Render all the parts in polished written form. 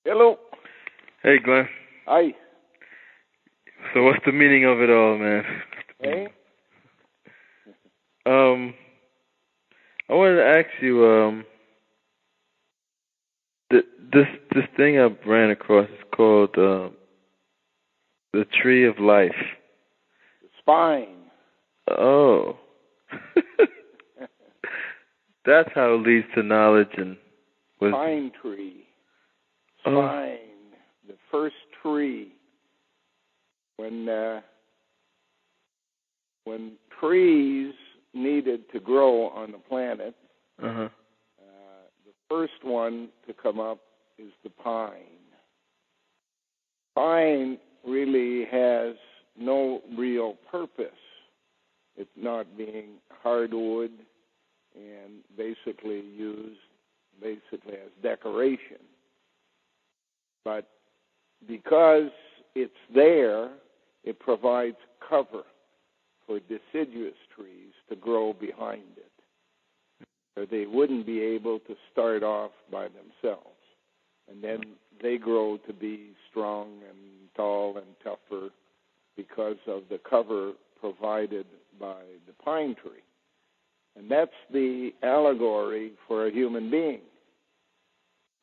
Hello. Hey, Glenn. Hi. So what's the meaning of it all, man? Hey? I wanted to ask you, this thing I ran across is called the Tree of Life. The spine. Oh. That's how it leads to knowledge and wisdom. Pine tree. Spine. The first tree. When trees needed to grow on the planet, the first one to come up is the pine. Pine really has no real purpose. It's not being hardwood and basically used as decoration. But because it's there, it provides cover for deciduous trees to grow behind it, or they wouldn't be able to start off by themselves. And then they grow to be strong and tall and tougher because of the cover provided by the pine tree. And that's the allegory for a human being.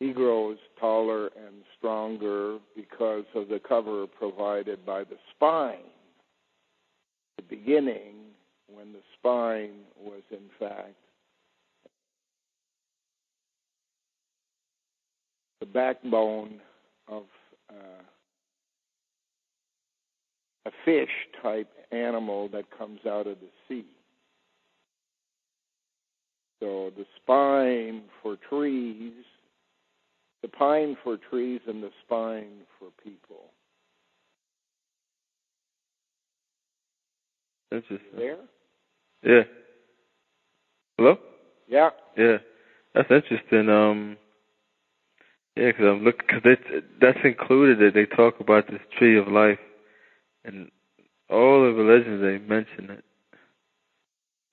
He grows taller and stronger because of the cover provided by the spine. The beginning, when the spine was in fact the backbone of a fish-type animal that comes out of the sea. So the spine for trees, the pine for trees, and the spine for people. Interesting. There? Yeah. Hello? Yeah. Yeah. That's interesting. Yeah, because I'm looking, because that's included. They talk about this tree of life, and all the religions they mention it.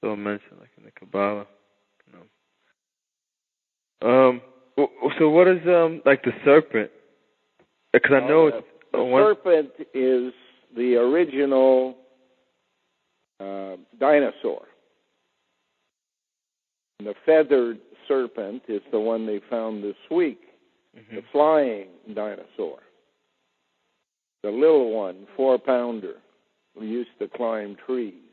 So mentioned, like in the Kabbalah. So what is like the serpent? Because I know it's the serpent is the original dinosaur. And the feathered serpent is the one they found this week, the flying dinosaur. The little one, 4-pounder, who used to climb trees.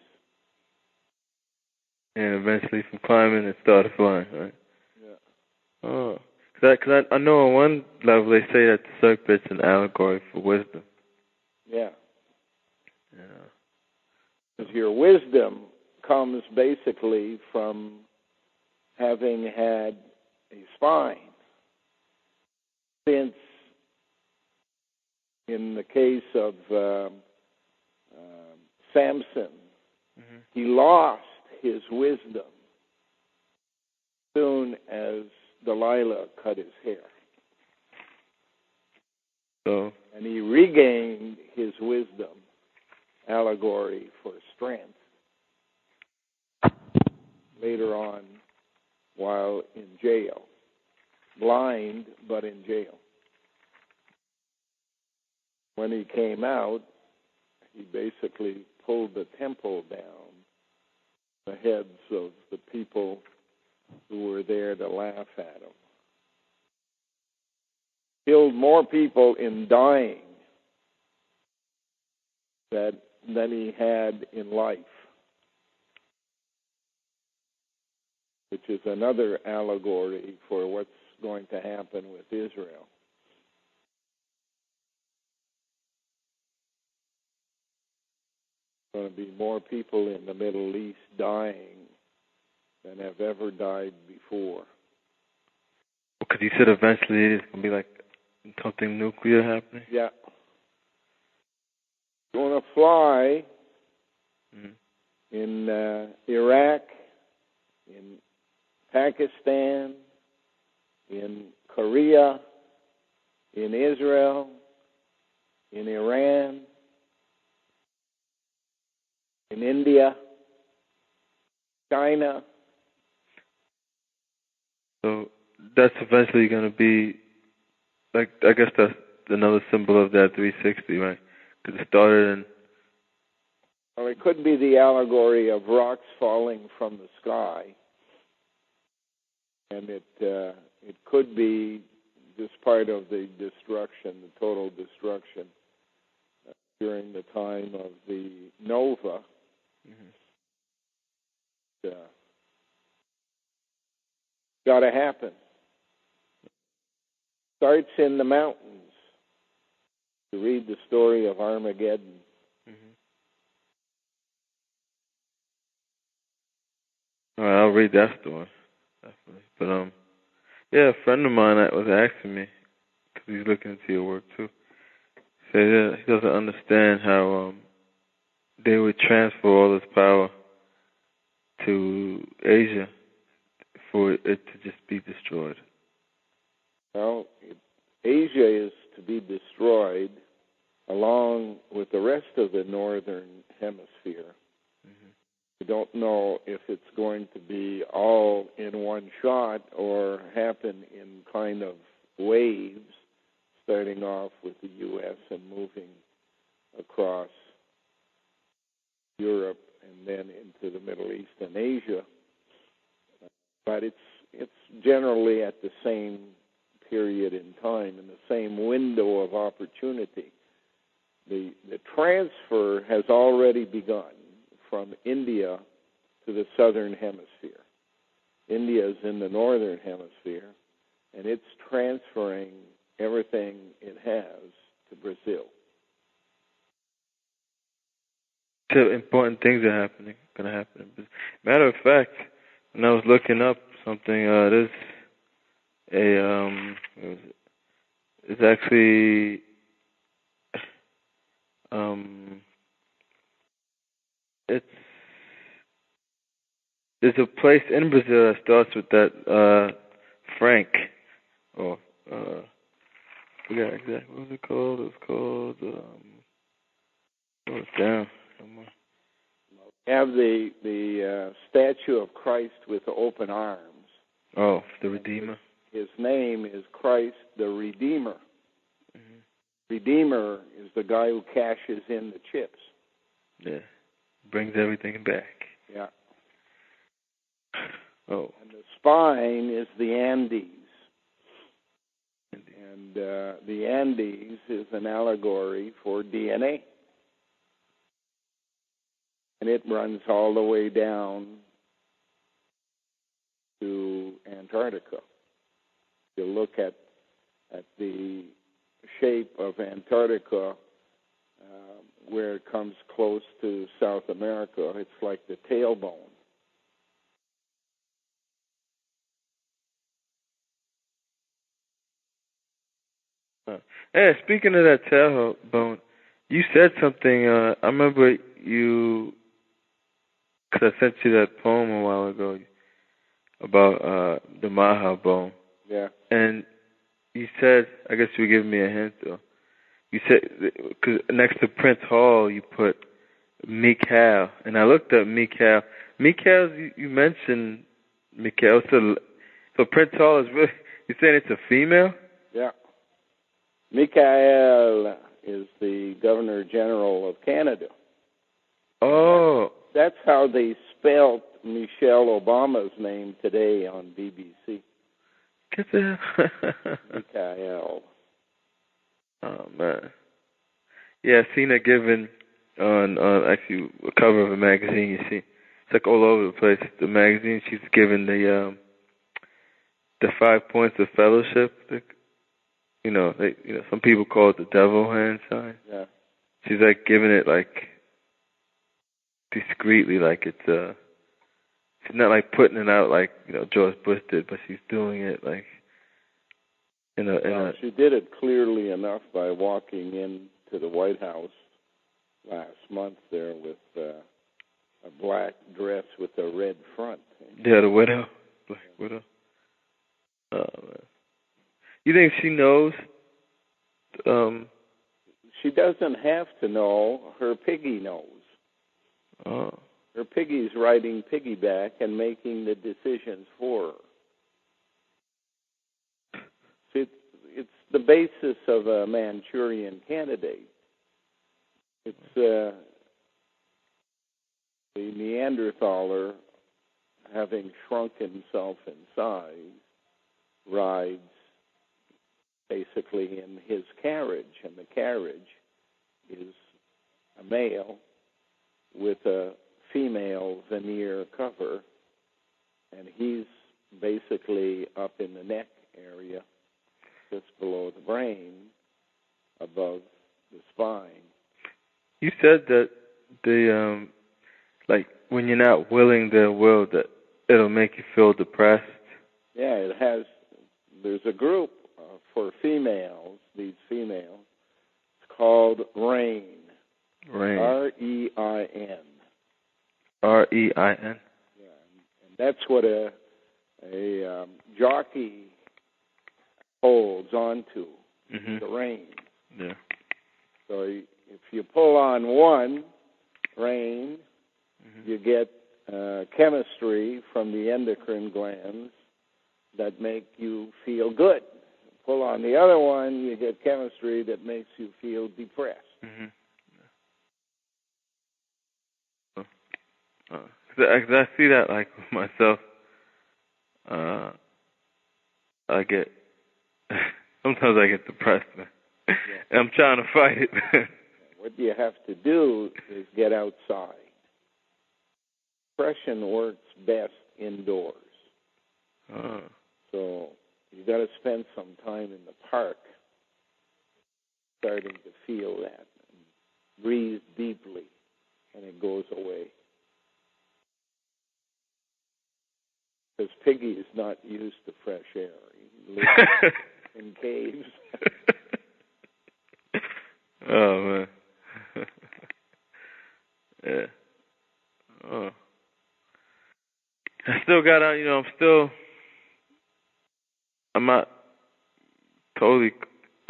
And eventually from climbing it started flying, right? Yeah. Oh. Because I know on one level they say that the serpent's an allegory for wisdom. Yeah. Yeah. Because your wisdom comes basically from having had a spine. Since in the case of Samson, he lost his wisdom soon as Delilah cut his hair. So. And he regained his wisdom, allegory for strength, later on while in jail. Blind, but in jail. When he came out, he basically pulled the temple down, the heads of the people who were there to laugh at him. Killed more people in dying than he had in life, which is another allegory for what's going to happen with Israel. Going to be more people in the Middle East dying than have ever died before. Because you said eventually it's going to be like something nuclear happening? Yeah. Going to fly in Iraq, in Pakistan, in Korea, in Israel, in Iran, in India, China. So that's eventually going to be like, I guess that's another symbol of that 360, right? Because it started in... Well, it could be the allegory of rocks falling from the sky, and it could be just part of the destruction, the total destruction during the time of the nova. Got to happen. Starts in the mountains. To read the story of Armageddon. All right, I'll read that story. Definitely. But, yeah, a friend of mine was asking me, because he's looking into your work too, said he doesn't understand how they would transfer all this power to Asia for it to just be destroyed. Well, Asia is to be destroyed along with the rest of the northern hemisphere. We don't know if it's going to be all in one shot or happen in kind of waves, starting off with the U.S. and moving across Europe and then into the Middle East and Asia. But it's generally at the same period in time, in the same window of opportunity. The transfer has already begun from India to the southern hemisphere. India is in the northern hemisphere, and it's transferring everything it has to Brazil. So important things are going to happen. Matter of fact, when I was looking up something, it's actually there's a place in Brazil that starts with that Frank, or I forgot exactly what was it called. It was called down. We have the statue of Christ with open arms. Oh, the Redeemer. His name is Christ the Redeemer. Redeemer is the guy who cashes in the chips. Yeah, brings everything back. Yeah. Oh. And the spine is the Andes. And the Andes is an allegory for DNA. And it runs all the way down to Antarctica. If you look at the shape of Antarctica, where it comes close to South America, it's like the tailbone. Hey, speaking of that tailbone, you said something. I remember you, because I sent you that poem a while ago about the Maha bone. Yeah. And you said, I guess you were giving me a hint, though. You said, because next to Prince Hall, you put Mikhail. And I looked up Mikhail. Mikhail, you mentioned Mikhail. So Prince Hall is really, you're saying it's a female? Yeah. Mikhail is the Governor General of Canada. Oh. That's how they spelled Michelle Obama's name today on BBC. Get the Mikhail. Oh, man. Yeah, I've seen it given on actually a cover of a magazine. You see, it's like all over the place. The magazine, she's given the 5 points of fellowship. Some people call it the devil hand sign. Yeah. She's like giving it like discreetly, like it's she's not like putting it out like George Bush did, but she's doing it like she did it clearly enough by walking into the White House last month there with a black dress with a red front. Yeah, the widow, black widow. Oh man, you think she knows? She doesn't have to know. Her piggy knows. Oh. Her piggy's riding piggyback and making the decisions for her. It's the basis of a Manchurian Candidate. It's the Neanderthaler, having shrunk himself in size, rides basically in his carriage, and the carriage is a male with a female veneer cover, and he's basically up in the neck area, just below the brain, above the spine. You said that the like when you're not willing the will, that it'll make you feel depressed. Yeah, it has. There's a group for females. These females. It's called REIN. REIN. REIN. REIN. Yeah, and that's what a jockey holds onto. Mm-hmm. The rein. Yeah. So if you pull on one rein, mm-hmm. you get chemistry from the endocrine glands that make you feel good. Pull on the other one, you get chemistry that makes you feel depressed. Mm-hmm. Cause I see that like with myself. I get sometimes I get depressed, man. Yeah. And I'm trying to fight it. What you have to do is get outside. Depression works best indoors. So you got to spend some time in the park, starting to feel that. Breathe deeply, and it goes away. Because Piggy is not used to fresh air. He lives in caves. Oh, man. Yeah. Oh. I still got out, I'm not totally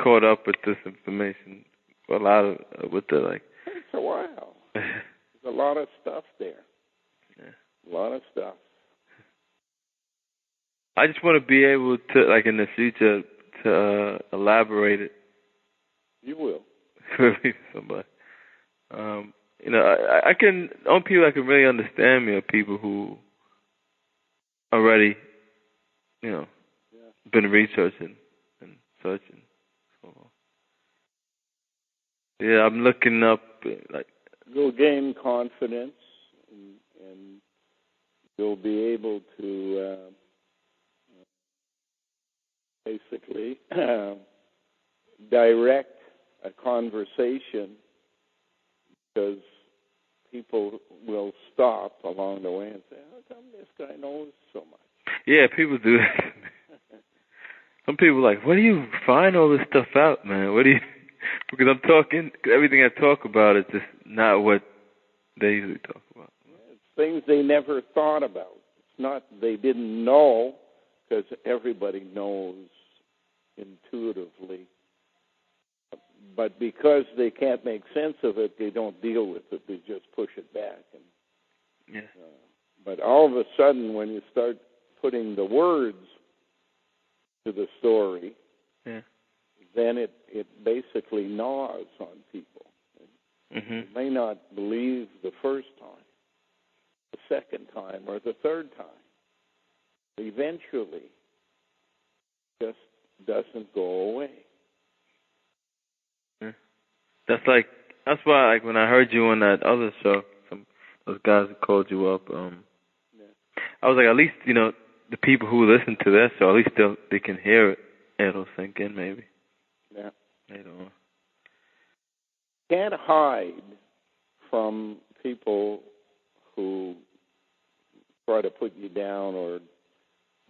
caught up with this information. A lot of, with the, like. It takes a while. There's a lot of stuff there. Yeah. A lot of stuff. I just want to be able to, like, in the future, to elaborate it. You will. Somebody. I can, only people that can really understand me are people who already, been researching and searching. So, yeah, I'm looking up, like. You'll gain confidence, and you'll be able to basically direct a conversation, because people will stop along the way and say, how come this guy knows so much? Yeah, people do that. Some people are like, where do you find all this stuff out, man? Because I'm talking, everything I talk about is just not what they usually talk about. It's things they never thought about. It's not they didn't know, because everybody knows intuitively. But because they can't make sense of it, they don't deal with it. They just push it back. But all of a sudden, when you start putting the words to the story, then it basically gnaws on people. Mm-hmm. You may not believe the first time, the second time, or the third time. Eventually, it just doesn't go away. That's why, like, when I heard you on that other show, those guys who called you up, I was like, at least, the people who listen to that show, at least they can hear it, and it'll sink in, maybe. Yeah. They don't. Can't hide from people who try to put you down or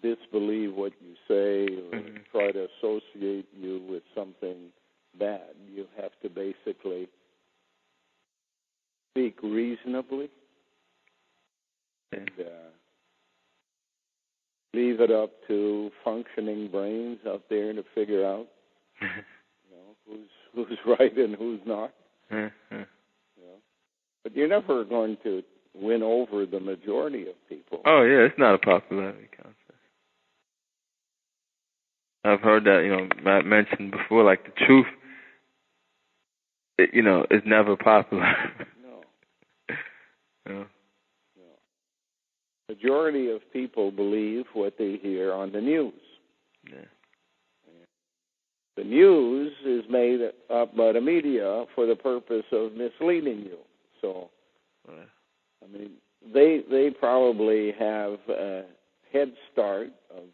disbelieve what you say, or try to associate you with something bad. You have to basically speak reasonably and leave it up to functioning brains out there to figure out who's right and who's not. But you're never going to win over the majority of people. Oh, yeah, it's not a popularity contest. I've heard that, Matt mentioned before, like the truth, is never popular. No. Yeah. No. Majority of people believe what they hear on the news. Yeah. The news is made up by the media for the purpose of misleading you. So, I mean, they probably have a head start of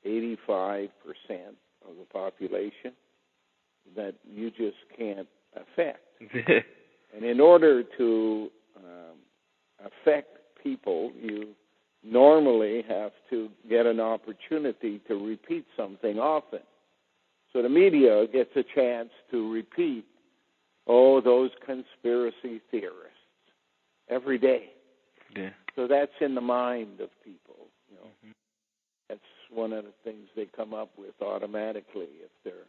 85% of the population that you just can't affect. And in order to affect people, you normally have to get an opportunity to repeat something often. So the media gets a chance to repeat, those conspiracy theorists every day. Yeah. So that's in the mind of people. Mm-hmm. That's one of the things they come up with automatically if they're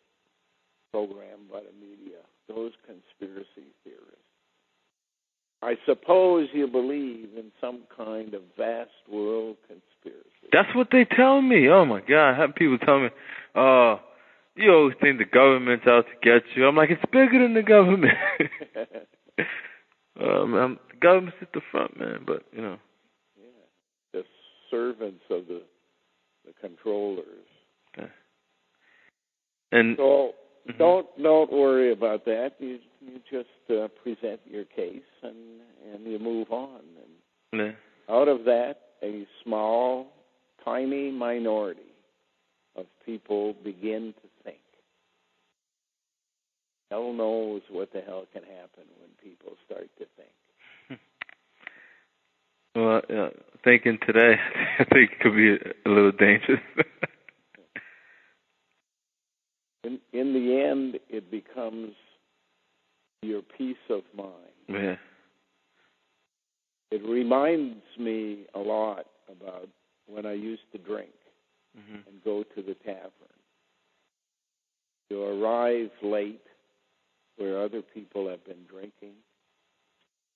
programmed by the media, those conspiracy theorists. I suppose you believe in some kind of vast world conspiracy. That's what they tell me. Oh, my God. I have people tell me, you always think the government's out to get you. I'm like, it's bigger than the government. The government's at the front, man, but, Yeah, the servants of the controllers. Yeah. And so don't worry about that. You just present your case and you move on. And out of that, a small, tiny minority of people begin to think. Hell knows what the hell can happen when people start to think. Well, thinking today, I think it could be a little dangerous. In the end, it becomes your peace of mind. Yeah. It reminds me a lot about when I used to drink and go to the tavern. You arrive late where other people have been drinking.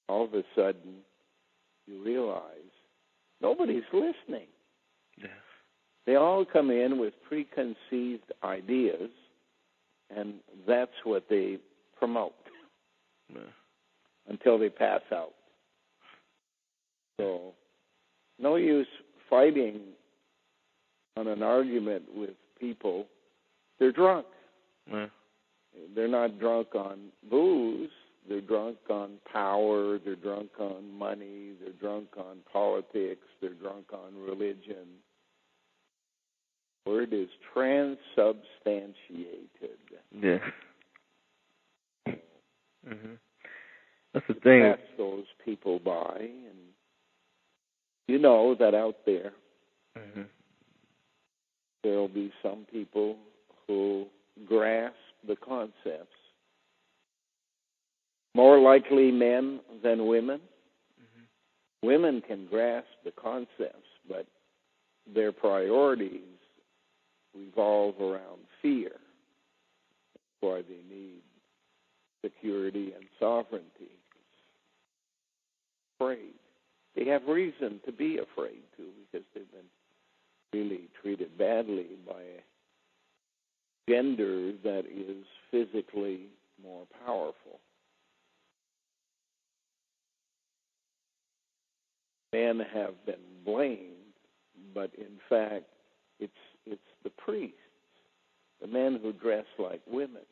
All of a sudden, you realize nobody's listening. Yeah. They all come in with preconceived ideas, and that's what they promote until they pass out. So, no use fighting on an argument with people. They're drunk. Yeah. They're not drunk on booze. They're drunk on power. They're drunk on money. They're drunk on politics. They're drunk on religion. The word is transubstantiated. Yeah. That's the thing. Pass those people by, and you know that out there there will be some people who grasp the concepts. More likely men than women. Women can grasp the concepts, but their priorities revolve around fear. That's why they need security and sovereignty. Afraid. They have reason to be afraid, too, because they've been really treated badly by a gender that is physically more powerful. Men have been blamed, but in fact, it's the priests, the men who dress like women,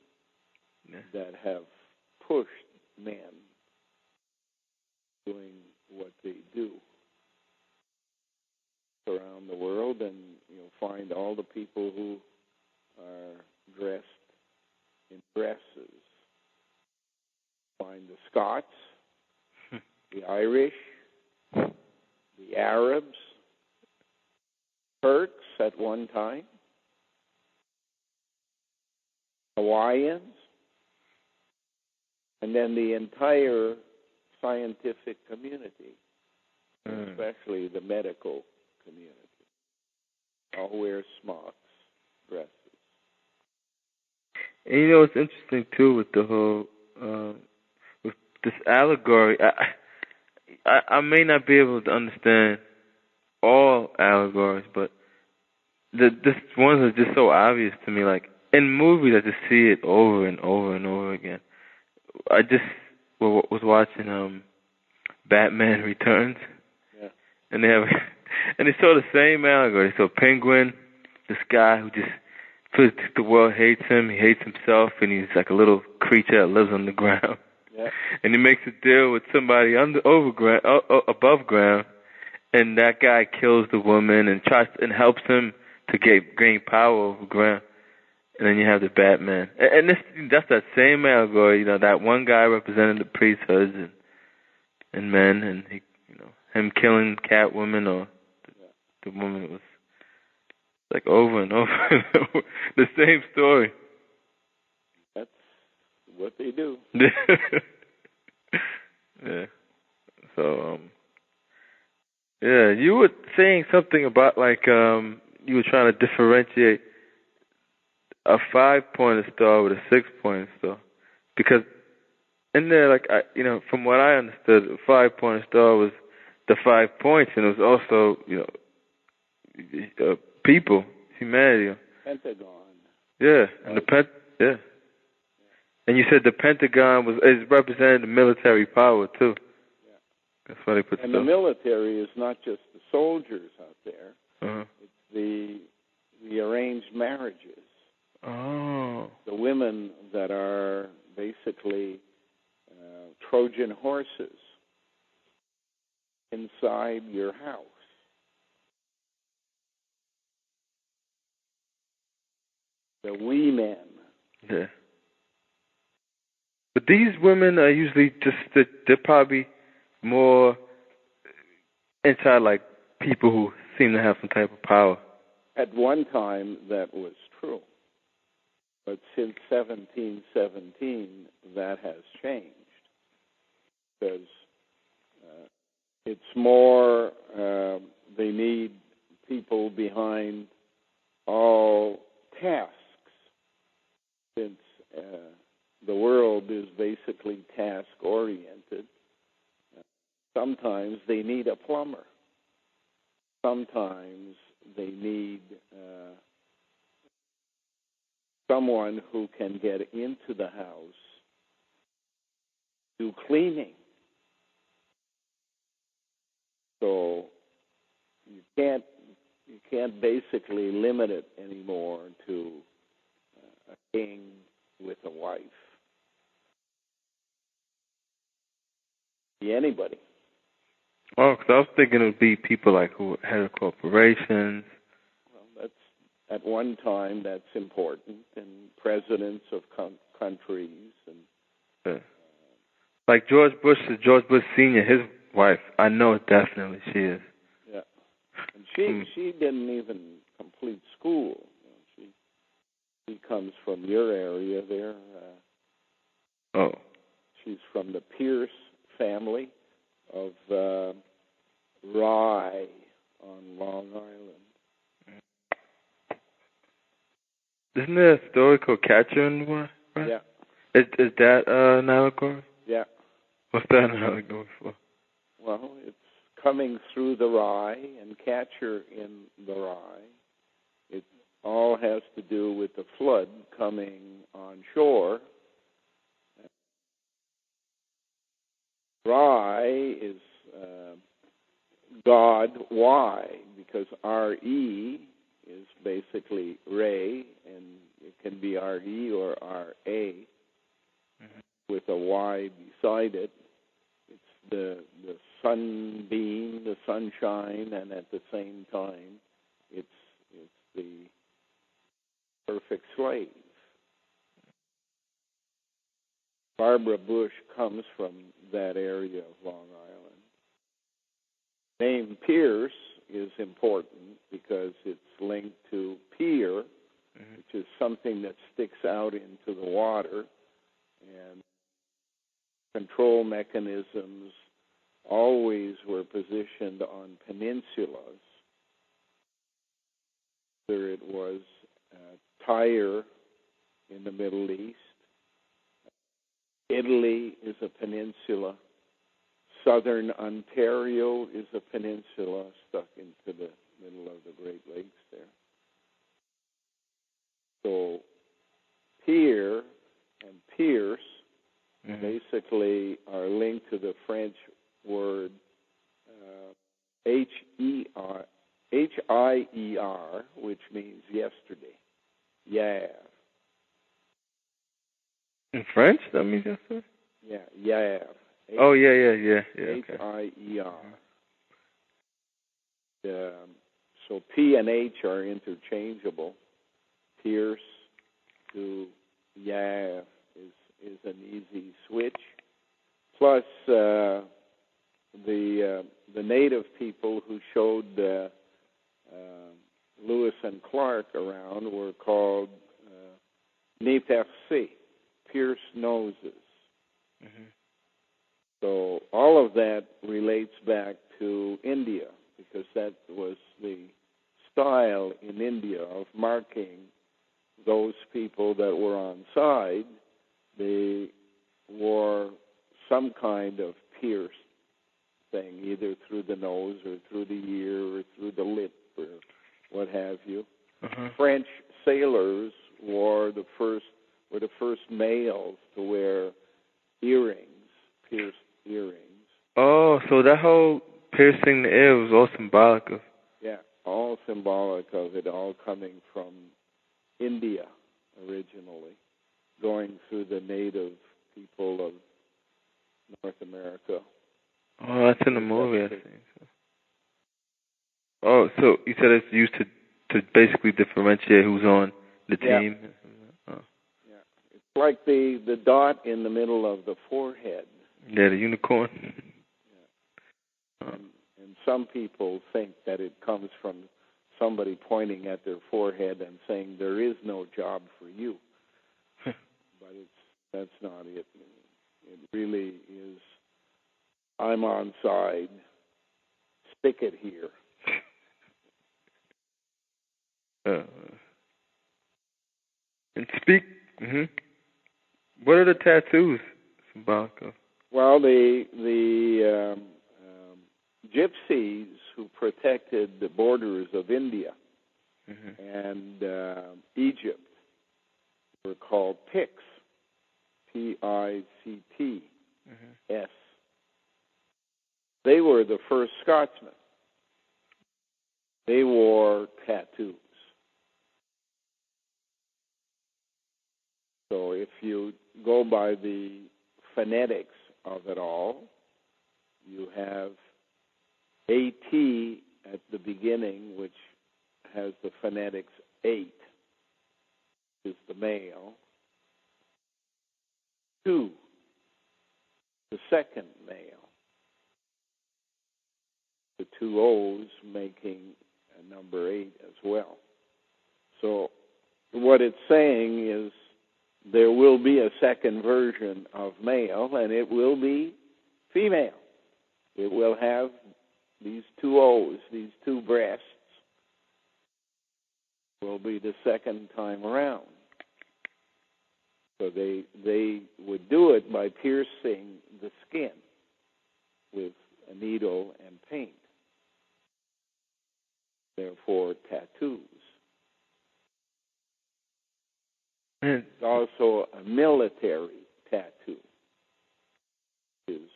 that have pushed men doing what they do around the world, and you'll find all the people who are dressed in dresses. Find the Scots, the Irish, the Arabs, Turks at one time, Hawaiians, and then the entire scientific community, especially the medical community. All wear smocks, dresses. And it's interesting too with the whole with this allegory. I may not be able to understand all allegories, but this ones are just so obvious to me. Like in movies, I just see it over and over and over again. I just was watching Batman Returns, yeah, and and they saw the same allegory. They saw Penguin, this guy who just feels the world hates him. He hates himself, and he's like a little creature that lives on the ground. yeah. And he makes a deal with somebody above ground, and that guy kills the woman and tries and helps him to gain power over ground. And then you have the Batman, and that's that same allegory. You know, that one guy represented the priesthoods and men, and him killing Catwoman or the woman. It was like over and over and over the same story. That's what they do. Yeah. So, yeah, you were saying something about like you were trying to differentiate a 5-pointer star with a 6-pointer star, because in there, like from what I understood, a 5-pointer star was the 5 points, and it was also people, humanity. Pentagon. Yeah, and yeah. And you said the Pentagon is represented the military power too. Yeah. That's why they put and stuff. The military is not just the soldiers out there. Uh-huh. It's the arranged marriages. Oh. The women that are basically Trojan horses inside your house. The wee men. Yeah. But these women are usually they're probably more inside like people who seem to have some type of power. At one time, that was true. But since 1717, that has changed. Because it's more, they need people behind all tasks, since the world is basically task-oriented. Sometimes they need a plumber. Sometimes they need someone who can get into the house, do cleaning. So you can't basically limit it anymore to a king with a wife. Be anybody. Oh, because I was thinking it would be people like who head of corporations. Well, that's at one time that's important, and presidents of countries and. Like George Bush Sr., his wife, I know definitely she is. Yeah. And she didn't even complete school. She comes from your area there. She's from the Pierce family of Rye on Long Island. Isn't there a story called Catcher in the Rye? Right? Yeah. Is that an allegory? Yeah. What's that an allegory for? Well, it's coming through the Rye and Catcher in the Rye. It all has to do with the flood coming on shore. Rye is God. Why? Because R-E is basically Ray, and it can be R-E or R-A with a Y beside it. It's the sunbeam, the sunshine, and at the same time, it's the perfect slave. Barbara Bush comes from that area of Long Island. The name Pierce is important because it's linked to pier, which is something that sticks out into the water, and control mechanisms always were positioned on peninsulas. Whether it was Tyre in the Middle East, Italy is a peninsula, southern Ontario is a peninsula stuck into the middle of the Great Lakes there. So pier and pierce basically are linked to the French word H-I-E-R, which means yesterday. Hier. In French, that means yesterday? Yeah, hier. Oh, yeah. Okay. H-I-E-R. So P and H are interchangeable. Pierce to hier is an easy switch. Plus, the native people who showed Lewis and Clark around were called nez percés, pierced noses. Mm-hmm. So all of that relates back to India, because that was the style in India of marking those people that were on side. They wore some kind of pierced thing, either through the nose or through the ear or through the lip or what have you. Uh-huh. French sailors were the first males to wear earrings, pierced earrings. Oh, so that whole piercing the ear was all symbolic of... Yeah, all symbolic of it, all coming from India originally, going through the native people of North America. Oh, that's in the movie, I think. Oh, so you said it's used to basically differentiate who's on the team? Oh. Yeah, it's like the dot in the middle of the forehead. Yeah, the unicorn. Yeah. And some people think that it comes from somebody pointing at their forehead and saying, there is no job for you. But that's not it. It really is, I'm on side, stick it here. And what are the tattoos symbolic of? Well, the gypsies who protected the borders of India and Egypt were called Picts, P-I-C-T-S. They were the first Scotsmen. They wore tattoos. So if you go by the phonetics of it all, you have AT at the beginning, which has the phonetics 8, is the male. 2, the second male. The 2 O's making a number 8 as well. So what it's saying is there will be a second version of male, and it will be female. It will have these 2 O's, these 2 breasts, will be the second time around. So they would do it by piercing the skin with a needle and paint. Therefore, tattoos. It's also a military tattoo. Is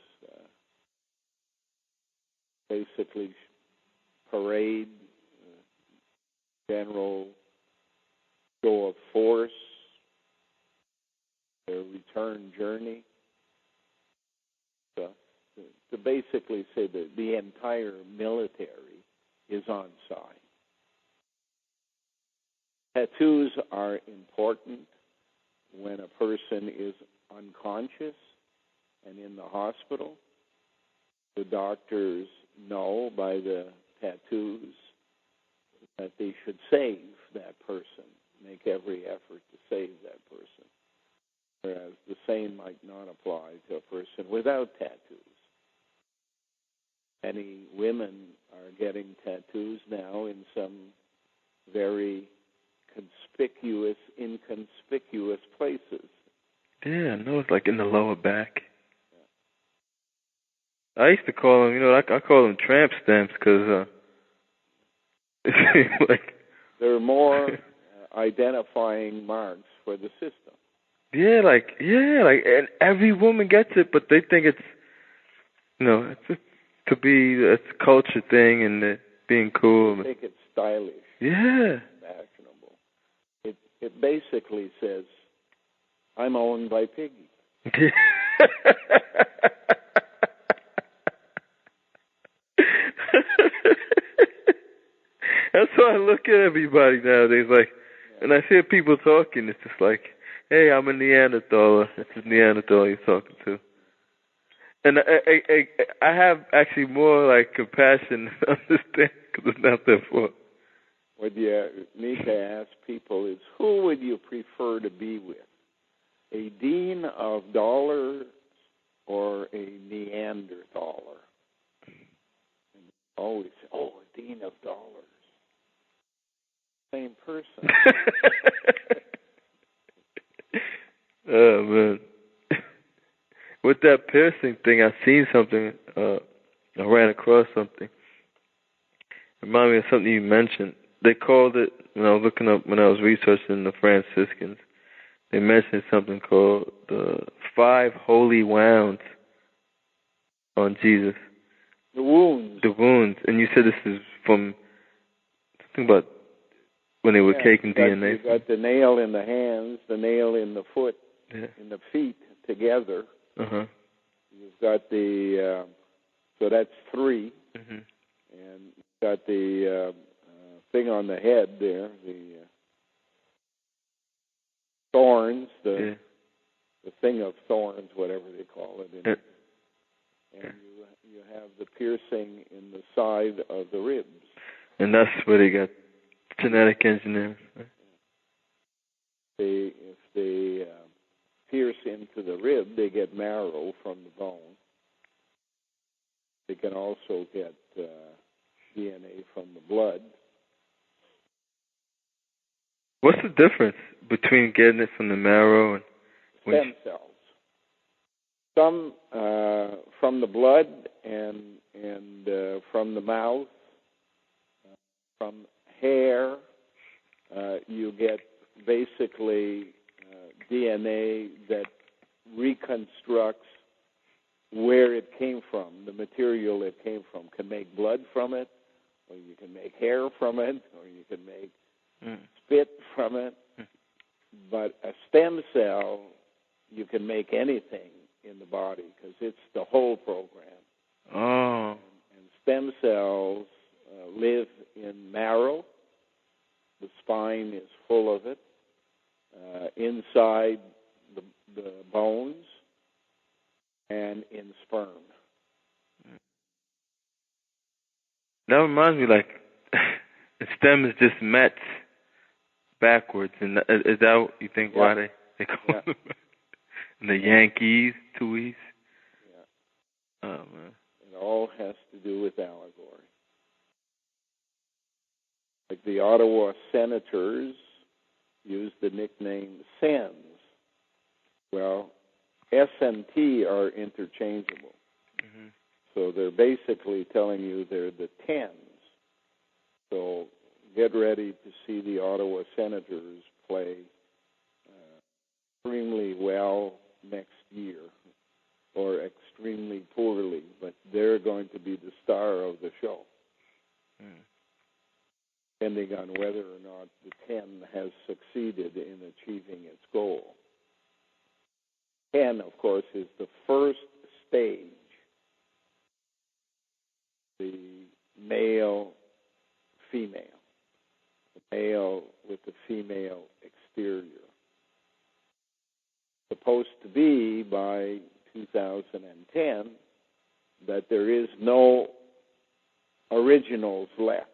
basically parade, general show of force, their return journey. So, to basically say that the entire military is on side. Tattoos are important when a person is unconscious and in the hospital. The doctors know by the tattoos that they should save that person, make every effort to save that person. Whereas the same might not apply to a person without tattoos. Many women are getting tattoos now in some very conspicuous, inconspicuous places. Yeah, I know, it's like in the lower back. Yeah. I used to call them, I call them tramp stamps because like they're more identifying marks for the system. Like, and every woman gets it, but they think it's, it's it's a culture thing and being cool. They think it's stylish. Yeah. Fashionable. It basically says, I'm owned by Piggy. That's why I look at everybody nowadays. Like, when I hear people talking, it's just like, hey, I'm a Neanderthaler. It's a Neanderthal you're talking to. And I have actually more like compassion and understanding because it's not their fault. What you need to ask people is, who would you prefer to be with? A dean of dollars or a Neanderthaler? And always say, a dean of dollars. Same person. Oh, man. With that piercing thing, I seen something. I ran across something. It reminded me of something you mentioned. They called it, when I was looking up, when I was researching the Franciscans, they mentioned something called the 5 holy wounds on Jesus. The wounds. The wounds. And you said this is from something about when they were taking DNA. You got the nail in the hands, the nail in the foot, in the feet together. Uh-huh. You've got so that's 3. Mm-hmm. And you've got the thing on the head there, the thorns, the thing of thorns, whatever they call it. And you have the piercing in the side of the ribs. And that's where they got genetic engineering. Right? If they pierce into the rib, they get marrow from the bone. They can also get DNA from the blood. What's the difference between getting it from the marrow and stem cells? Some from the blood and from the mouth, from hair. You get basically DNA that reconstructs where it came from, the material it came from. Can make blood from it, or you can make hair from it, or you can make spit from it. But a stem cell, you can make anything in the body because it's the whole program. Oh. And stem cells live in marrow. The spine is full of it. Inside the bones and in sperm. That reminds me, like, stem is just Mets backwards, and is that what you think why they call them? And the Yankees, two E's. Yeah. Oh man. It all has to do with allegory. Like the Ottawa Senators used the nickname Sens. Well, S and T are interchangeable. Mm-hmm. So they're basically telling you they're the Tens. So get ready to see the Ottawa Senators play extremely well next year, or extremely poorly, but they're going to be the star of the show. Depending on whether or not the 10 has succeeded in achieving its goal. 10, of course, is the first stage, the male-female, the male with the female exterior. Supposed to be by 2010 that there is no originals left,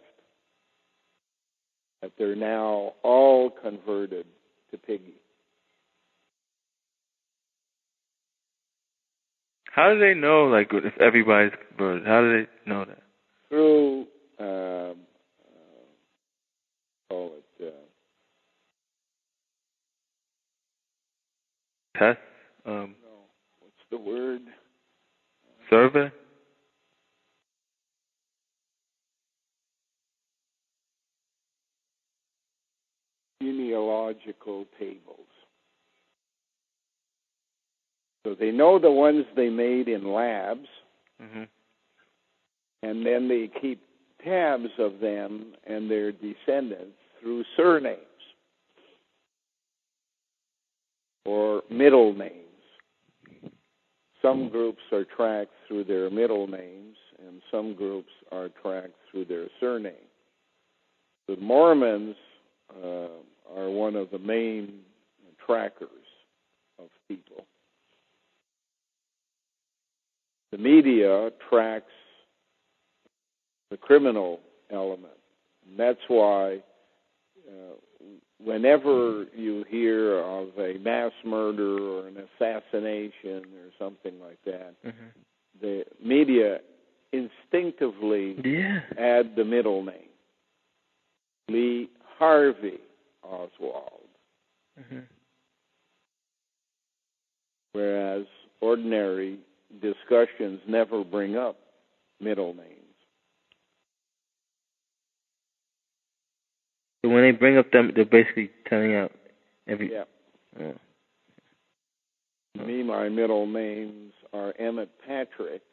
that they're now all converted to Piggy. How do they know, like, if everybody's converted? How do they know that? Through, tests? No, what's the word? Survey? geological tables. So they know the ones they made in labs, and then they keep tabs of them and their descendants through surnames or middle names. Some groups are tracked through their middle names, and some groups are tracked through their surname. The Mormons are one of the main trackers of people. The media tracks the criminal element. And that's why whenever you hear of a mass murder or an assassination or something like that, the media instinctively add the middle name. Lee Harvey Oswald. Whereas ordinary discussions never bring up middle names. So when they bring up them, they're basically telling out every... Yeah. Me, my middle names are Emmett Patrick.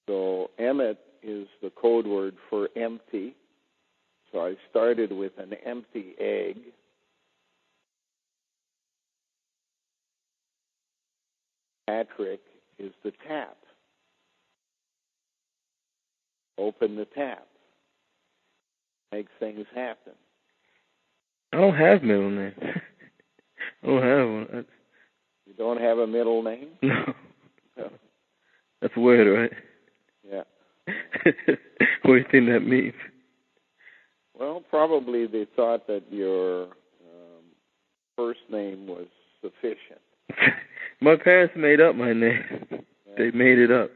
So Emmett is the code word for empty. So I started with an empty egg. Patrick is the tap. Open the tap. Make things happen. I don't have middle names. I don't have one. You don't have a middle name? No. That's weird, right? Yeah. What do you think that means? Well, probably they thought that your first name was sufficient. My parents made up my name. Yeah. They made it up.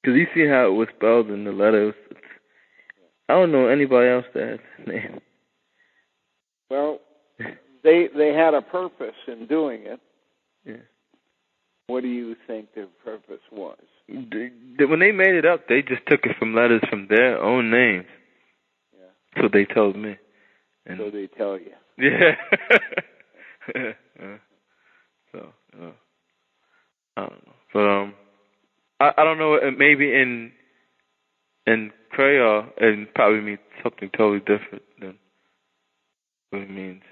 Because you see how it was spelled in the letters. I don't know anybody else that has that name. Well, they had a purpose in doing it. Yeah. What do you think their purpose was? When they made it up, they just took it from letters from their own names. Yeah. So they told me. And so they tell you. Yeah. So, I don't know. But I don't know. Maybe in Creole, it probably means something totally different than what it means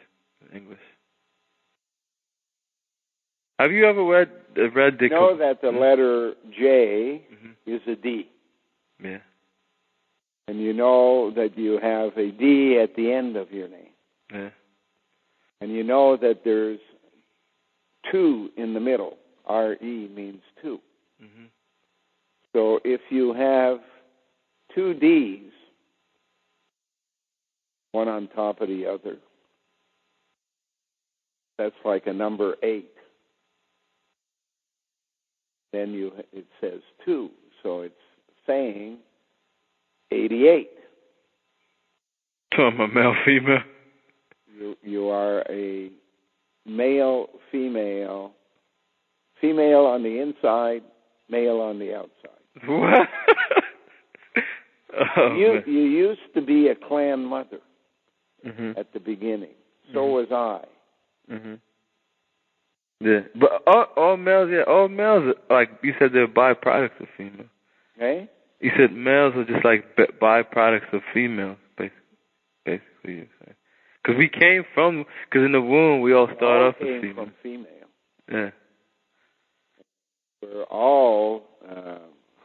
in English. Have you ever read the... You know that the letter J is a D. Yeah. And you know that you have a D at the end of your name. Yeah. And you know that there's 2 in the middle. R-E means 2. So if you have 2 D's, one on top of the other, that's like a number 8. Then it says 2, so it's saying 88. So I'm a male, female? You are a male, female on the inside, male on the outside. What? You used to be a clan mother at the beginning. So was I. Yeah, but all males, like you said, they're byproducts of female. Hey? You said males are just like byproducts of females, basically. Because we came from, because in the womb we all start off as female. From female. Yeah. We're all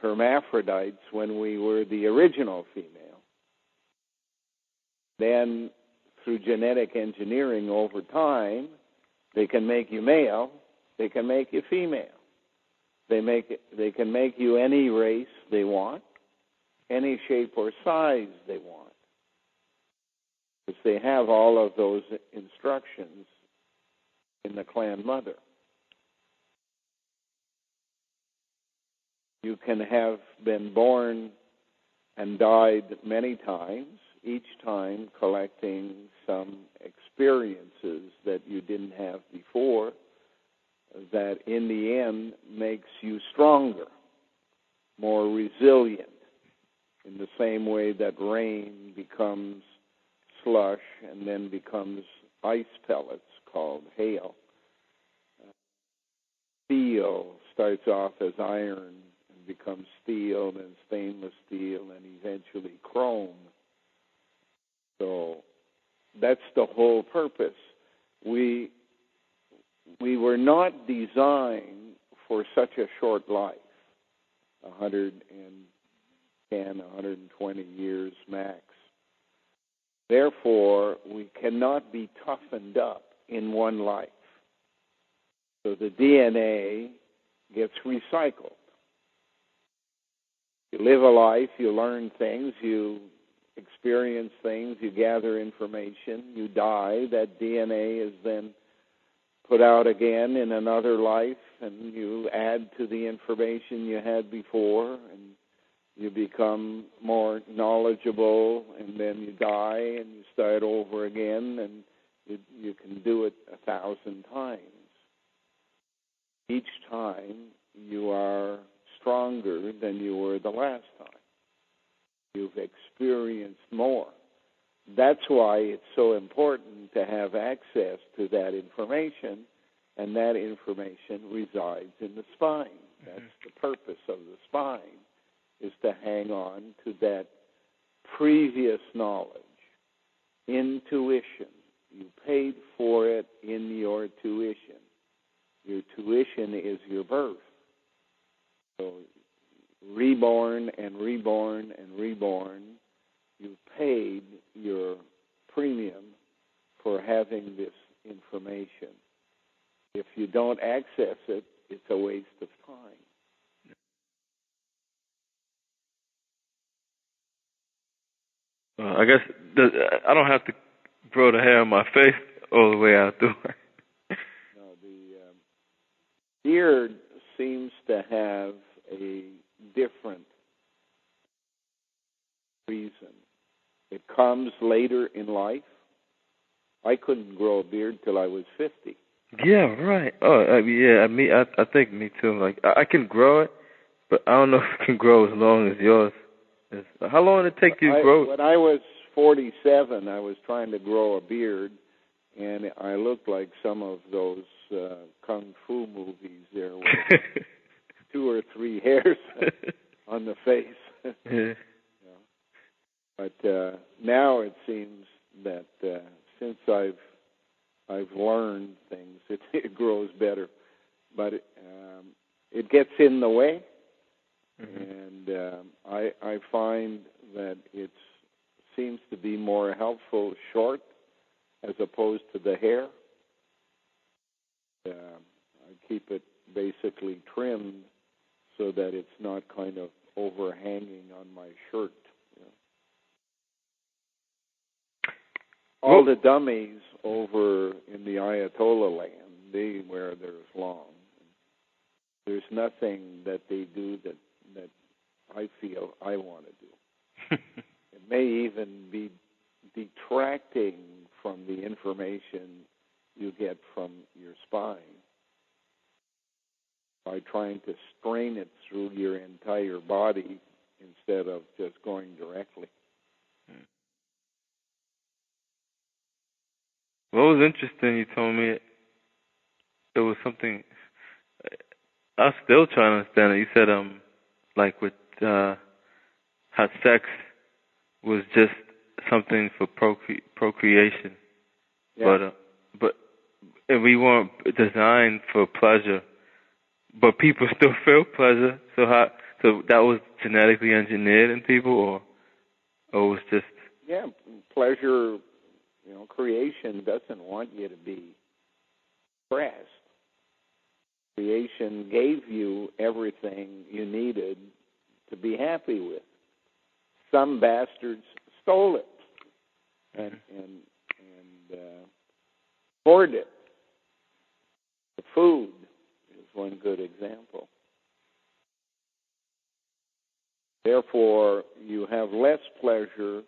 hermaphrodites when we were the original female. Then, through genetic engineering over time, they can make you male, they can make you female. They can make you any race they want, any shape or size they want. Because they have all of those instructions in the clan mother. You can have been born and died many times, each time collecting some experiences that you didn't have before, that in the end makes you stronger, more resilient, in the same way that rain becomes slush and then becomes ice pellets called hail. Steel starts off as iron and becomes steel, then stainless steel, and eventually chrome. So that's the whole purpose. We were not designed for such a short life, 110, 120 years max. Therefore, we cannot be toughened up in one life. So the DNA gets recycled. You live a life, you learn things, you experience things, you gather information, you die. That DNA is then put out again in another life, and you add to the information you had before, and you become more knowledgeable, and then you die, and you start over again, and you can do it 1,000 times. Each time you are stronger than you were the last time. You've experienced more. That's why it's so important to have access to that information, and that information resides in the spine. That's the purpose of the spine, is to hang on to that previous knowledge, intuition. You paid for it in your tuition. Your tuition is your birth. So reborn and reborn and reborn, you paid your premium for having this information. If you don't access it, it's a waste of time. I guess I don't have to grow the hair on my face all the way out, do I? No, the beard seems to have a different reason. It comes later in life. I couldn't grow a beard till I was 50. Yeah, right. Oh, I think me too. Like I can grow it, but I don't know if it can grow as long as yours is. How long did it take you to grow it? When I was 47, I was trying to grow a beard, and I looked like some of those kung fu movies there with 2 or 3 hairs on the face. Yeah. But now it seems that since I've learned things, it grows better. But it gets in the way, and I find that it seems to be more helpful short as opposed to the hair. I keep it basically trimmed so that it's not kind of overhanging on my shirt. All the dummies over in the Ayatollah land, they wear theirs long. There's nothing that they do that I feel I want to do. It may even be detracting from the information you get from your spine by trying to strain it through your entire body instead of just going directly. What was interesting, you told me it was something, I was still trying to understand it. You said, like with how sex was just something for procreation. Yeah. But and we weren't designed for pleasure, but people still feel pleasure. So that was genetically engineered in people, or it was just... Yeah, pleasure. Creation doesn't want you to be stressed. Creation gave you everything you needed to be happy with. Some bastards stole it and hoarded it. The food is one good example. Therefore, you have less pleasure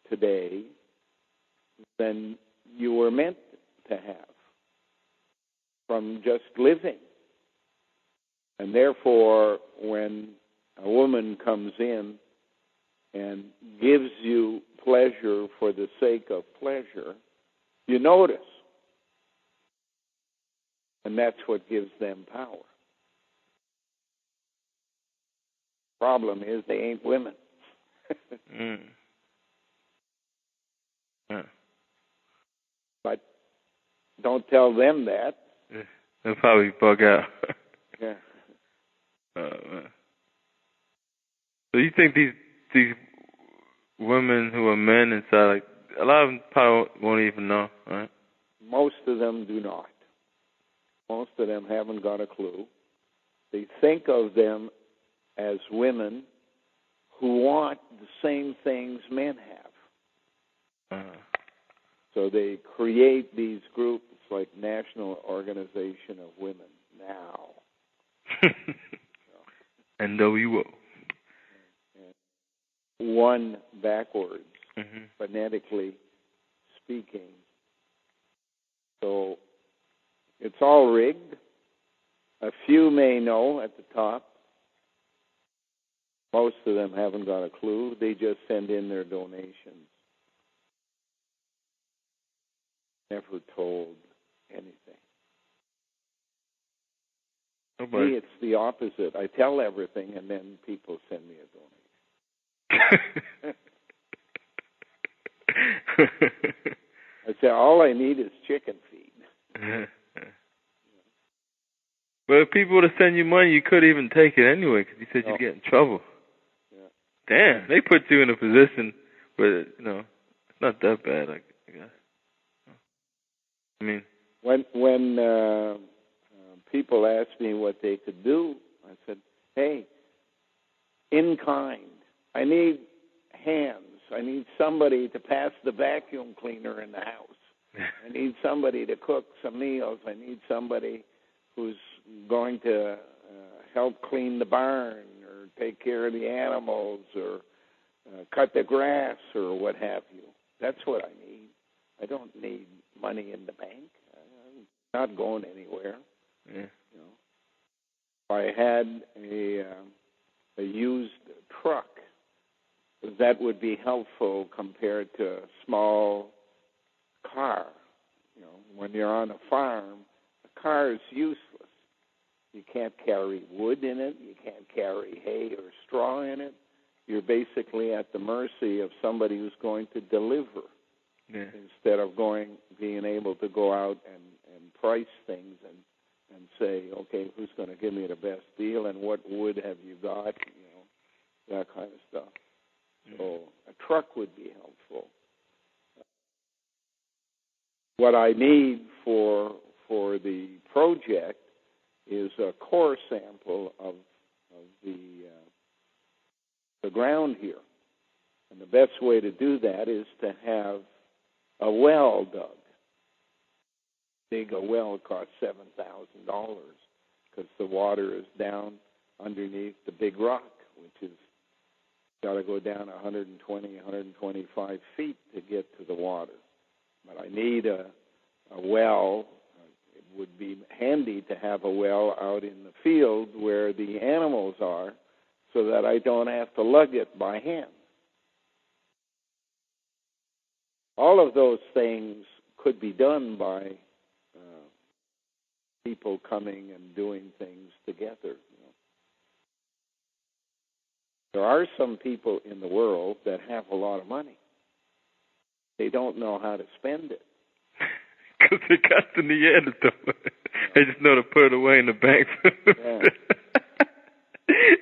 today than you were meant to have from just living. And therefore, when a woman comes in and gives you pleasure for the sake of pleasure, you notice. And that's what gives them power. Problem is they ain't women. But don't tell them that. They'll probably bug out. Yeah. So you think these women who are men inside, like, a lot of them probably won't even know, right? Most of them do not. Most of them haven't got a clue. They think of them as women who want the same things men have. So they create these groups like National Organization of Women now. NWO. One backwards, phonetically speaking. So it's all rigged. A few may know at the top. Most of them haven't got a clue. They just send in their donations. Never told anything. Nobody. Me, it's the opposite. I tell everything, and then people send me a donation. I say, all I need is chicken feed. But if people were to send you money, you couldn't even take it anyway because you said you'd get in trouble. Yeah. Damn, they put you in a position where, it's not that bad, I guess. I mean, when people asked me what they could do, I said, hey, in kind, I need hands. I need somebody to pass the vacuum cleaner in the house. I need somebody to cook some meals. I need somebody who's going to help clean the barn or take care of the animals or cut the grass or what have you. That's what I need. I don't need money in the bank. I'm not going anywhere. Yeah. If I had a used truck, that would be helpful compared to a small car. When you're on a farm, a car is useless. You can't carry wood in it. You can't carry hay or straw in it. You're basically at the mercy of somebody who's going to deliver, instead of being able to go out and price things and say, okay, who's going to give me the best deal and what wood have you got, that kind of stuff. So a truck would be helpful. What I need for the project is a core sample of the ground here. And the best way to do that is to have a well dug. Dig a well costs $7,000 because the water is down underneath the big rock, which is got to go down 120, 125 feet to get to the water. But I need a well. It would be handy to have a well out in the field where the animals are so that I don't have to lug it by hand. All of those things could be done by people coming and doing things together. There are some people in the world that have a lot of money. They don't know how to spend it. Because they got the Neanderthal. They just know to put it away in the bank.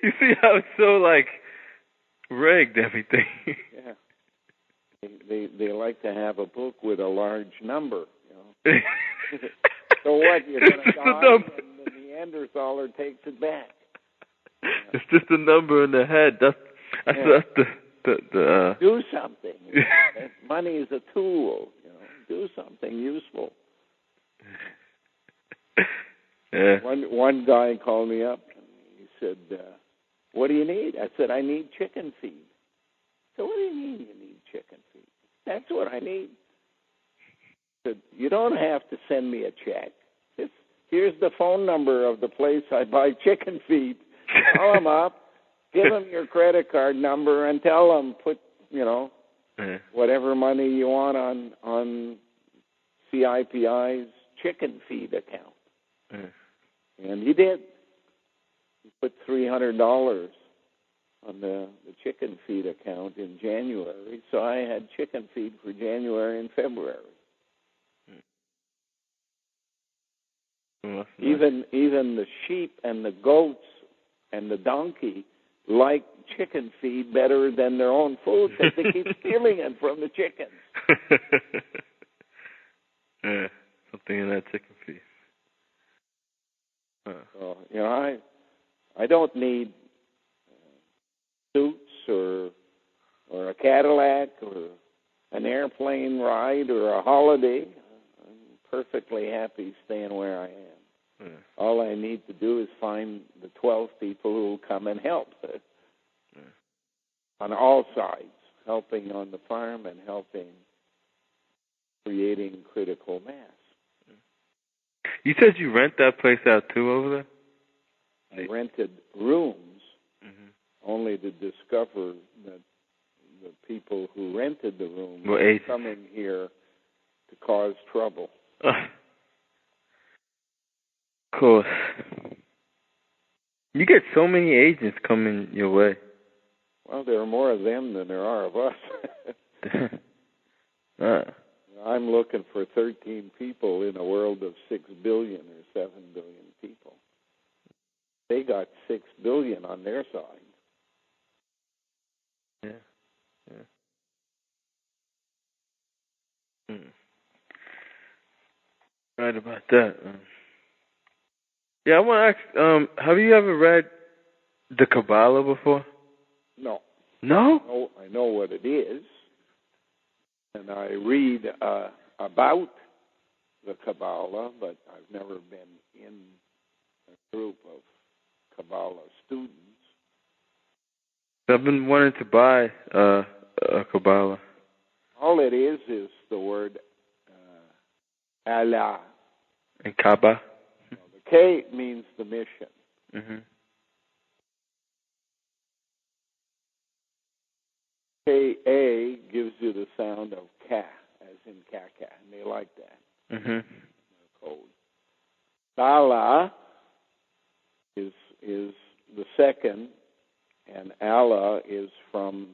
You see how it's so, rigged, everything. Yeah. They like to have a book with a large number, So what, you're going to die and the Neanderthaler takes it back. It's just a number in the head. That's the Do something. Money is a tool. Do something useful. Yeah. One guy called me up and he said, "What do you need?" I said, "I need chicken feed." So what do you mean you need chicken feed? That's what I need. I said, "You don't have to send me a check. Here's the phone number of the place I buy chicken feed. Call them up, Give them your credit card number and tell them put, whatever money you want on CIPI's chicken feed account. And he did. He put $300 on the chicken feed account in January, so I had chicken feed for January and February. Even the sheep and the goats and the donkey like chicken feed better than their own food because they keep stealing it from the chickens. Yeah, something in that chicken feed. So, I don't need suits or a Cadillac or an airplane ride or a holiday. I'm perfectly happy staying where I am. Yeah. All I need to do is find the 12 people who will come and help on all sides, helping on the farm and helping creating critical mass. You said you rent that place out too over there? I rented rooms only to discover that the people who rented the room were coming here to cause trouble. Of course. You get so many agents coming your way. Well, there are more of them than there are of us. I'm looking for 13 people in a world of 6 billion or 7 billion people. They got 6 billion on their side. Yeah. Right about that. Yeah, I want to ask, have you ever read the Kabbalah before? No. No? No, I know what it is. And I read about the Kabbalah, but I've never been in a group of Kabbalah students. I've been wanting to buy a Kabbalah. All it is the word Allah. And Kaaba? The K means the mission. Mm-hmm. K-A gives you the sound of ka, as in kaka, and they like that. Mm-hmm. Code. Bala is the second, and Allah is from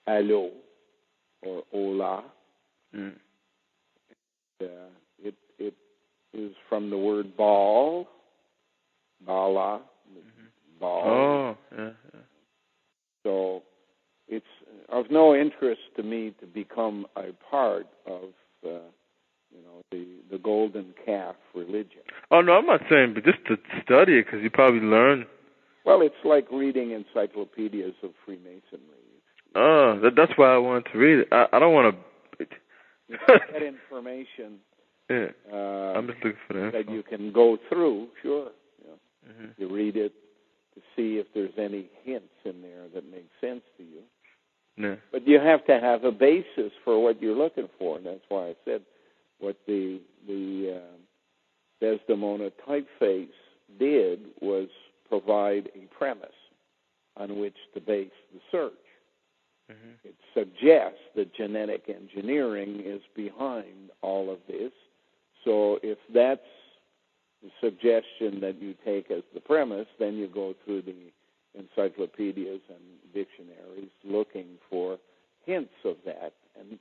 Alo, or Ola. Mm. It is from the word Baal, Bala, Baal. Oh, yeah. So it's of no interest to me to become a part of, the golden calf religion. Oh, no, I'm not saying, but just to study it, because you probably learn. Well, it's like reading encyclopedias of Freemasonry. Oh, that's why I wanted to read it. I don't want to... That information. Yeah, I'm just looking for that you can go through, sure. Mm-hmm. You read it to see if there's any hints in there that make sense to you. Yeah. But you have to have a basis for what you're looking for, and that's why I said what the Desdemona typeface did was provide a premise on which to base the search. Mm-hmm. It suggests that genetic engineering is behind all of this. So if that's the suggestion that you take as the premise, then you go through the encyclopedias and dictionaries looking for hints of that, and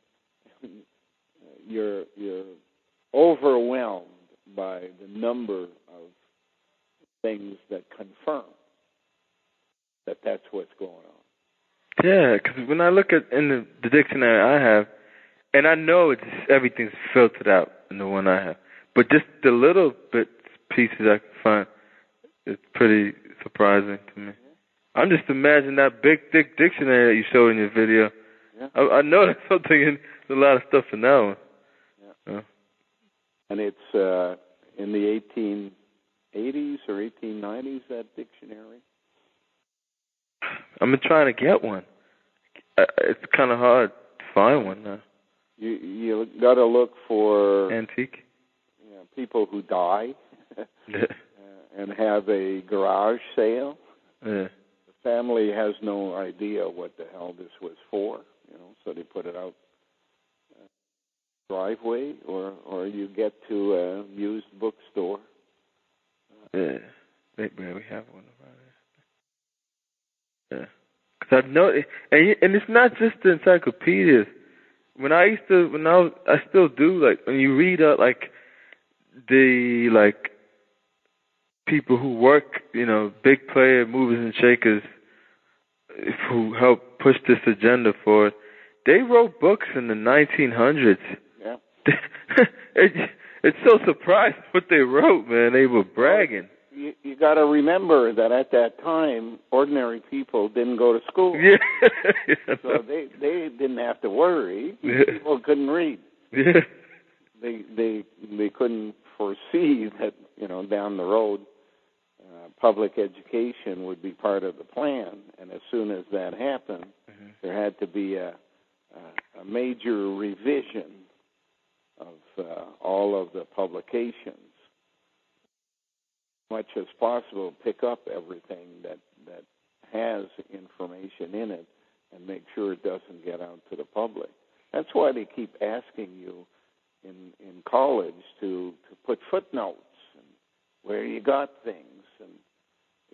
you're overwhelmed by the number of things that confirm that that's what's going on. Yeah, because when I look at in the dictionary I have, and I know everything's filtered out in the one I have, but just the little bits, pieces I can find, it's pretty surprising to me. Yeah. I'm just imagining that big, thick dictionary that you showed in your video. Yeah. I know there's something in a lot of stuff in that one. Yeah. And it's in the 1880s or 1890s, that dictionary. I've been trying to get one. It's kind of hard to find one now. You got to look for antique. People who die and have a garage sale. Yeah. family has no idea what the hell this was for, so they put it out driveway, or you get to a used bookstore. Yeah, we have one around here. Yeah, because I know, and it's not just the encyclopedias. I still do, like, when you read like the people who work, big player movers and shakers who help push this agenda forward. They wrote books in the 1900s. Yeah. It's so surprising what they wrote, man. They were bragging. You got to remember that at that time, ordinary people didn't go to school. Yeah. So they didn't have to worry. Yeah. People couldn't read. Yeah. They couldn't foresee that, down the road, public education would be part of the plan. And as soon as that happened, there had to be a major revision of all of the publications, much as possible, pick up everything that has information in it and make sure it doesn't get out to the public. That's why they keep asking you in college to put footnotes and where you got things and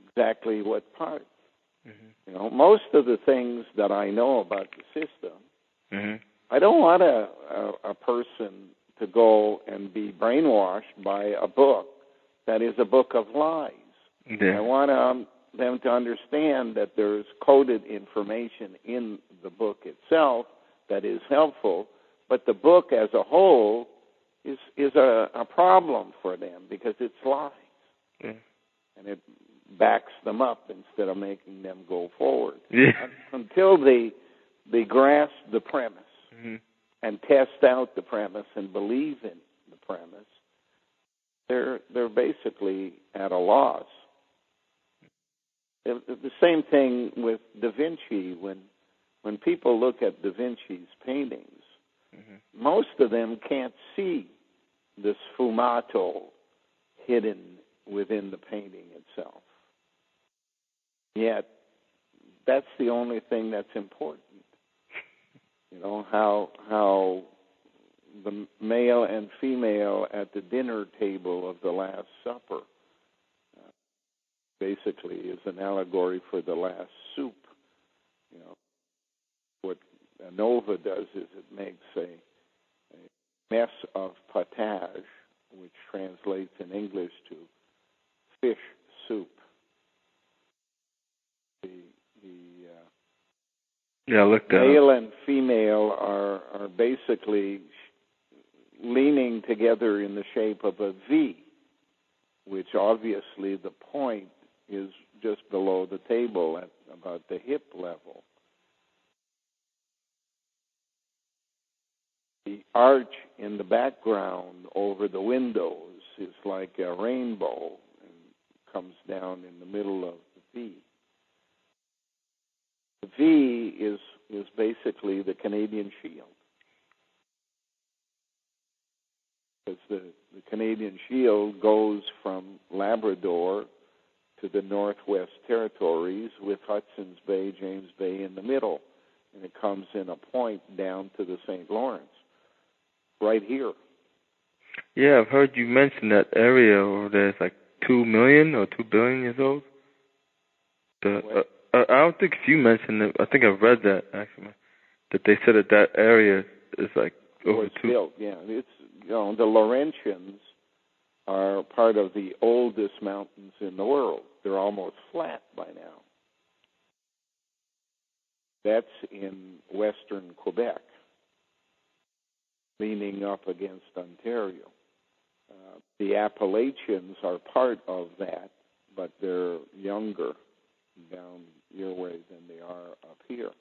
exactly what part. Most of the things that I know about the system, I don't want a person to go and be brainwashed by a book that is a book of lies. Yeah. I want them to understand that there's coded information in the book itself that is helpful, but the book as a whole is a problem for them because it's lies. Yeah. And it backs them up instead of making them go forward. Yeah. Until they grasp the premise and test out the premise and believe in the premise, they're basically at a loss. The same thing with Da Vinci. When people look at Da Vinci's paintings, most of them can't see the sfumato hidden within the painting itself. Yet, that's the only thing that's important. How the male and female at the dinner table of the Last Supper basically is an allegory for the last soup. What ANOVA does is it makes a mess of potage, which translates in English to fish soup. Male and female are basically leaning together in the shape of a V, which obviously the point is just below the table at about the hip level. The arch in the background over the windows is like a rainbow and comes down in the middle of the V. The V is basically the Canadian Shield. Because the Canadian Shield goes from Labrador to the Northwest Territories with Hudson's Bay, James Bay in the middle. And it comes in a point down to the St. Lawrence, right here. Yeah, I've heard you mention that area over there. It's like 2 million or 2 billion years old. I don't think you mentioned it. I think I read that, actually, that they said that area is like over it's built, yeah. It's, the Laurentians are part of the oldest mountains in the world. They're almost flat by now. That's in western Quebec, leaning up against Ontario. The Appalachians are part of that, but they're younger down your way than they are up here.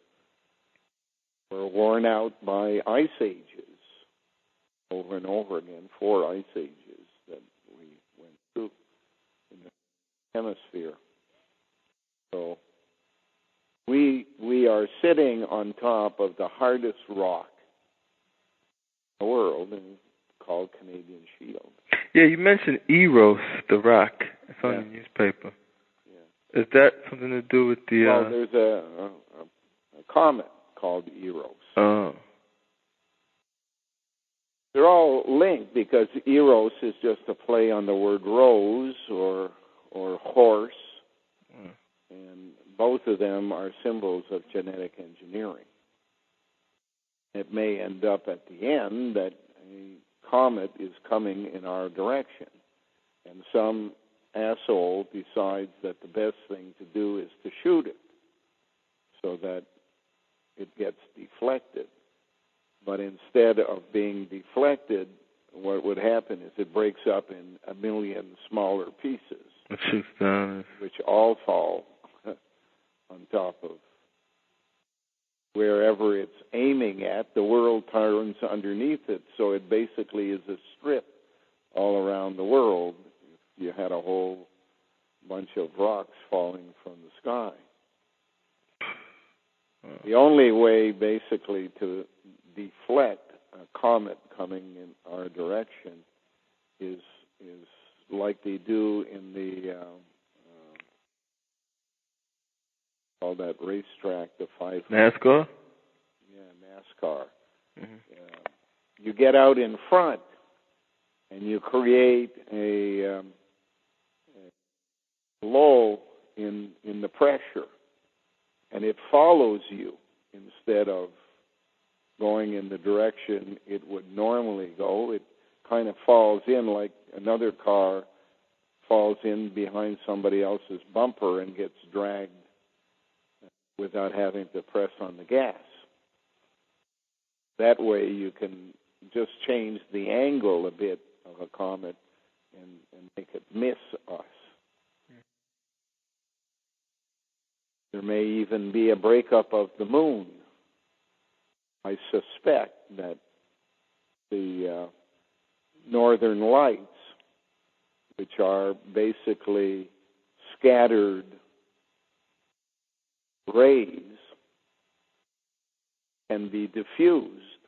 We're worn out by ice ages over and over again, 4 ice ages that we went through in the hemisphere. So we are sitting on top of the hardest rock in the world, and it's called Canadian Shield. Yeah, you mentioned Eros, the rock. It's on your newspaper. Yeah. Is that something to do with the... Well, there's a comet called Eros. Oh. They're all linked because Eros is just a play on the word rose or horse, and both of them are symbols of genetic engineering. It may end up at the end that a comet is coming in our direction, and some asshole decides that the best thing to do is to shoot it so that it gets deflected. But instead of being deflected, what would happen is it breaks up in a million smaller pieces, which all fall on top of wherever it's aiming at. The world turns underneath it, so it basically is a strip all around the world. If you had a whole bunch of rocks falling from the sky. The only way, basically, to deflect a comet coming in our direction is like they do in the all that racetrack, the 500. NASCAR? Yeah, NASCAR. Mm-hmm. You get out in front and you create a lull in the pressure, and it follows you instead of going in the direction it would normally go. It kind of falls in like another car falls in behind somebody else's bumper and gets dragged without having to press on the gas. That way you can just change the angle a bit of a comet and make it miss us. There may even be a breakup of the moon. I suspect that the northern lights, which are basically scattered rays, can be diffused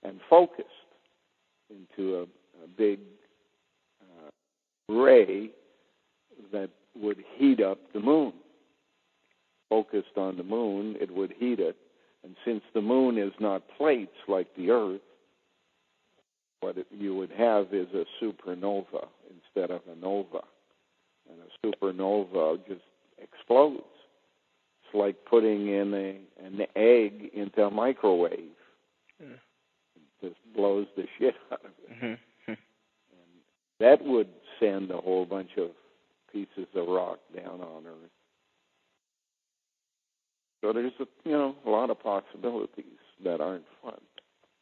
and focused into a big ray that would heat up the moon. Focused on the moon, it would heat it. And since the moon is not plates like the Earth, what you would have is a supernova instead of a nova. And a supernova just explodes. It's like putting in an egg into a microwave. Yeah. It just blows the shit out of it. Mm-hmm. And that would send a whole bunch of pieces of rock down on Earth. So there's a lot of possibilities that aren't fun.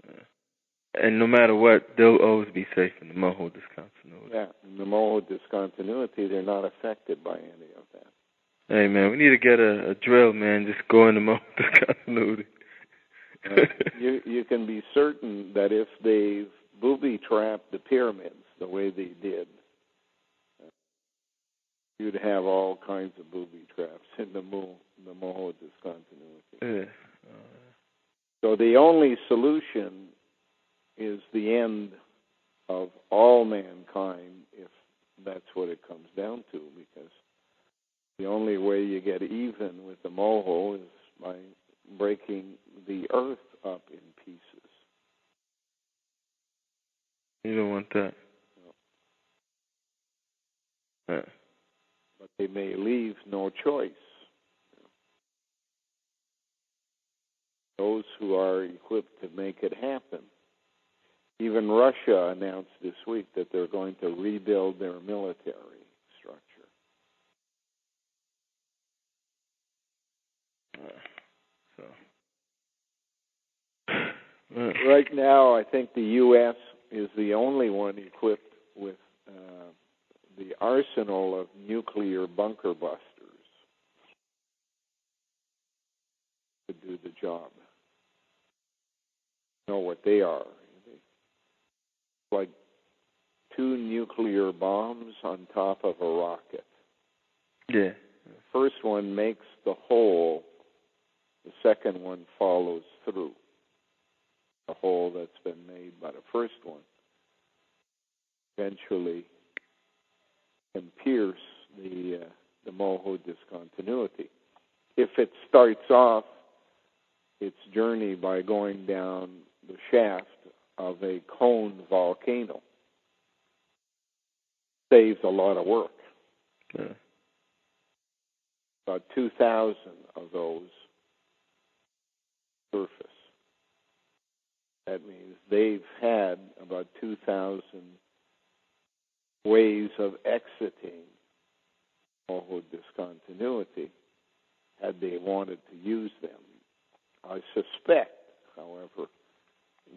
Yeah. And no matter what, they'll always be safe in the Moho discontinuity. Yeah, in the Moho discontinuity, they're not affected by any of that. Hey, man, we need to get a drill, man. Just go in the Moho discontinuity. You can be certain that if they've booby-trapped the pyramids the way they did, you'd have all kinds of booby traps in the Moho discontinuity. Yeah. So the only solution is the end of all mankind, if that's what it comes down to, because the only way you get even with the Moho is by breaking the Earth up in pieces. You don't want that. No. Yeah. But they may leave no choice. Those who are equipped to make it happen. Even Russia announced this week that they're going to rebuild their military structure. Right now, I think the U.S. is the only one equipped with the arsenal of nuclear bunker busters to do the job. You know what they are. It's like 2 nuclear bombs on top of a rocket. Yeah. The first one makes the hole. The second one follows through the hole that's been made by the first one. Eventually can pierce the the moho discontinuity. If it starts off its journey by going down the shaft of a cone volcano, saves a lot of work. Yeah. About 2,000 of those surface. That means they've had about 2,000 ways of exiting moho discontinuity had they wanted to use them. I suspect, however,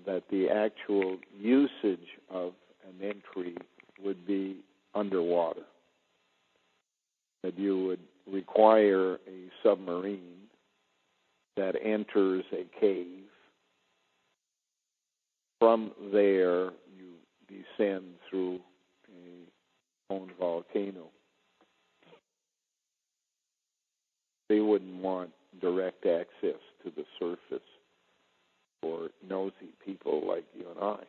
that the actual usage of an entry would be underwater. That you would require a submarine that enters a cave. From there, you descend through a cone volcano. They wouldn't want direct access to the surface for nosy people like you and I.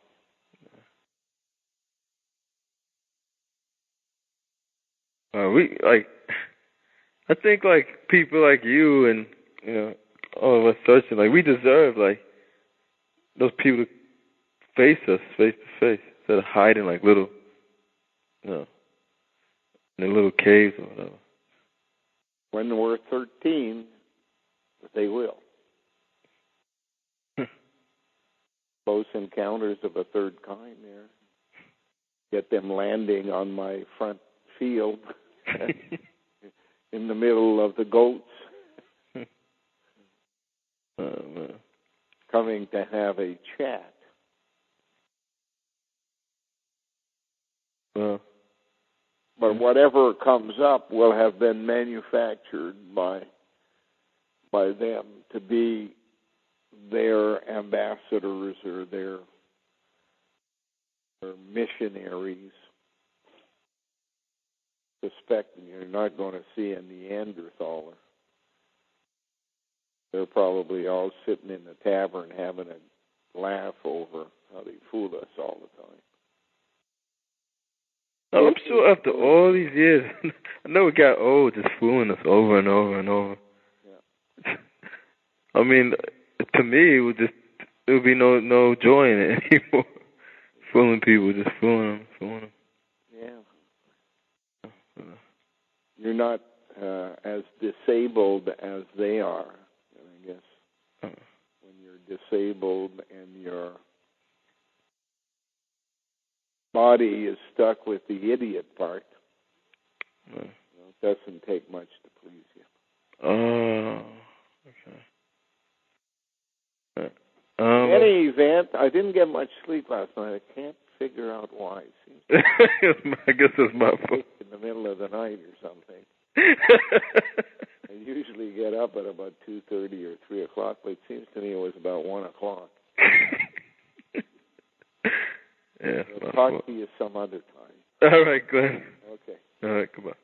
I think people like you and all of us searching, we deserve those people to face us face to face instead of hiding little, in their little caves or whatever. When we're 13, they will. Close encounters of a third kind there. Get them landing on my front field in the middle of the goats. Coming to have a chat. But whatever comes up will have been manufactured by them to be their ambassadors or their missionaries, suspecting you're not going to see a Neanderthaler. They're probably all sitting in the tavern having a laugh over how they fool us all the time. I'm sure after all these years, I know it got old just fooling us over and over and over. Yeah. I mean, to me, it would be no joy in it anymore. Fooling people, just fooling them. Yeah. You're not as disabled as they are, I guess. When you're disabled and your body is stuck with the idiot part, it doesn't take much to please you. Oh, okay. In any event, I didn't get much sleep last night. I can't figure out why. I guess it's my fault. In the middle of the night or something. I usually get up at about 2:30 or 3 o'clock, but it seems to me it was about 1 o'clock. Yeah. I'll talk to you some other time. All right, Glenn. Okay. All right, goodbye.